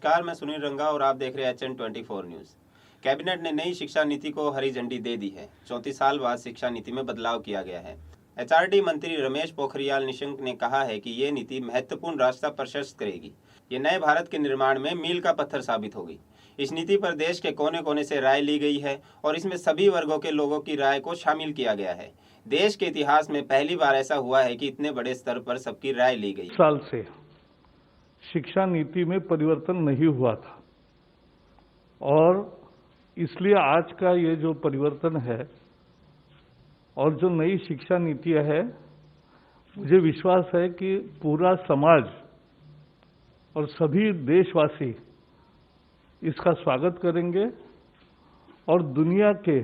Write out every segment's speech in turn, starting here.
नमस्कार, मैं सुनील रंगा और आप देख रहे हैं HN24 न्यूज़। कैबिनेट ने नई शिक्षा नीति को हरी झंडी दे दी है। 34 साल बाद शिक्षा नीति में बदलाव किया गया है। HRD मंत्री रमेश पोखरियाल निशंक ने कहा है कि ये नीति महत्वपूर्ण रास्ता प्रशस्त करेगी। ये नए भारत के निर्माण में मील का पत्थर साबित होगी। इस नीति पर देश के कोने कोने से राय ली गई है और इसमें सभी वर्गों के लोगों की राय को शामिल किया गया है। देश के इतिहास में पहली बार ऐसा हुआ है कि इतने बड़े स्तर पर सबकी राय ली गई। साल से शिक्षा नीति में परिवर्तन नहीं हुआ था और इसलिए आज का ये जो परिवर्तन है और जो नई शिक्षा नीति है, मुझे विश्वास है कि पूरा समाज और सभी देशवासी इसका स्वागत करेंगे और दुनिया के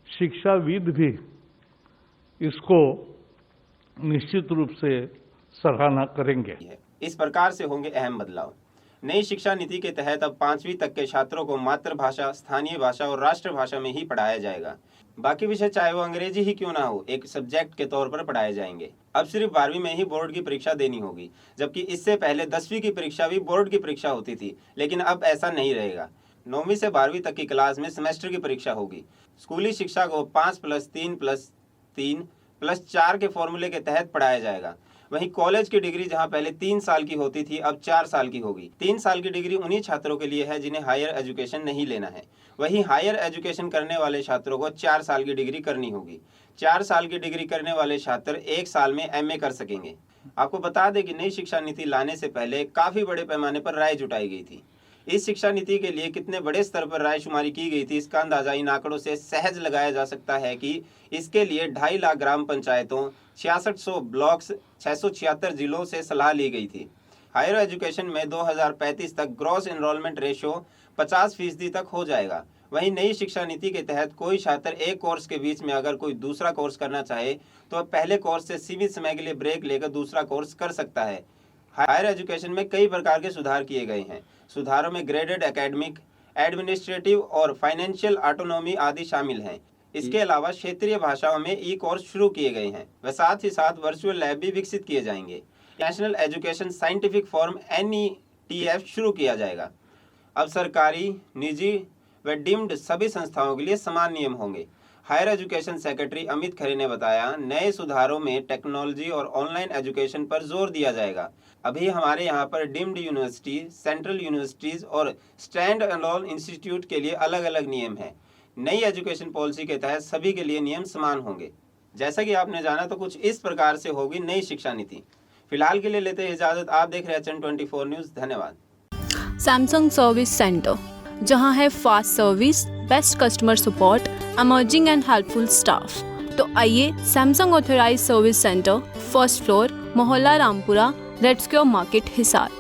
शिक्षाविद भी इसको निश्चित रूप से सराहना करेंगे। इस प्रकार से होंगे अहम बदलाव। नई शिक्षा नीति के तहत अब 5वीं तक के छात्रों को मातृभाषा, स्थानीय भाषा और राष्ट्रभाषा में ही पढ़ाया जाएगा। बाकी विषय चाहे वो अंग्रेजी ही क्यों ना हो, एक सब्जेक्ट के तौर पर पढ़ाए जाएंगे। अब सिर्फ 12वीं में ही बोर्ड की परीक्षा देनी होगी, जबकि इससे पहले 10वीं की परीक्षा भी बोर्ड की परीक्षा होती थी, लेकिन अब ऐसा नहीं रहेगा। 9वीं से 12वीं तक की क्लास में सेमेस्टर की परीक्षा होगी। स्कूली शिक्षा को 5+3+3+4 के फॉर्मूले के तहत पढ़ाया जाएगा। वहीं कॉलेज की डिग्री जहां पहले 3 साल की होती थी, अब 4 साल की होगी। 3 साल की डिग्री उन्हीं छात्रों के लिए है जिन्हें हायर एजुकेशन नहीं लेना है। वहीं हायर एजुकेशन करने वाले छात्रों को 4 साल की डिग्री करनी होगी। 4 साल की डिग्री करने वाले छात्र 1 साल में MA कर सकेंगे। आपको बता दें कि नई शिक्षा नीति लाने से पहले काफी बड़े पैमाने पर राय जुटाई गई थी। इस शिक्षा नीति के लिए कितने बड़े स्तर पर रायशुमारी की गई थी, इसका अंदाजा इन आंकड़ों से सहज लगाया जा सकता है कि इसके लिए 2.5 लाख ग्राम पंचायतों, 6600 ब्लॉक्स, 676 जिलों से सलाह ली गई थी। हायर एजुकेशन में 2035 तक ग्रॉस एनरोलमेंट रेशियो 50% तक हो जाएगा। वहीं नई शिक्षा नीति के तहत कोई छात्र एक कोर्स के बीच में अगर कोई दूसरा कोर्स करना चाहे तो पहले कोर्स से सीमित समय के लिए ब्रेक लेकर दूसरा कोर्स कर सकता है। हायर एजुकेशन में कई प्रकार के सुधार किए गए हैं। सुधारों में ग्रेडेड एकेडमिक, एडमिनिस्ट्रेटिव और फाइनेंशियल ऑटोनॉमी आदि शामिल हैं। इसके अलावा क्षेत्रीय भाषाओं में ई-कोर्स शुरू किए गए हैं व साथ ही साथ वर्चुअल लैब भी विकसित किए जाएंगे। National education scientific forum NETF शुरू किया जाएगा। अब सरकारी, निजी व डीम्ड सभी संस्थाओं के लिए समान नियम होंगे। Higher education secretary Amit Khare ने बताया, नए सुधारों में टेक्नोलॉजी और ऑनलाइन एजुकेशन पर जोर दिया जाएगा। अभी हमारे यहाँ पर डीम्ड यूनिवर्सिटी, सेंट्रल यूनिवर्सिटीज और स्टैंड अलोन इंस्टीट्यूट के लिए अलग अलग नियम हैं। नई एजुकेशन पॉलिसी के तहत सभी के लिए नियम समान होंगे। जैसा कि आपने जाना, तो कुछ इस प्रकार से होगी नई शिक्षा नीति। फिलहाल के लिए लेते हैं इजाजत। आप देख रहे हैं HN24 न्यूज़। धन्यवाद। सैमसंग सर्विस सेंटर, जहां है fast service, best customer support, amazing and helpful staff. तो आइए Samsung authorised service centre, first floor, Mohalla Rampura, red square market, Hisar.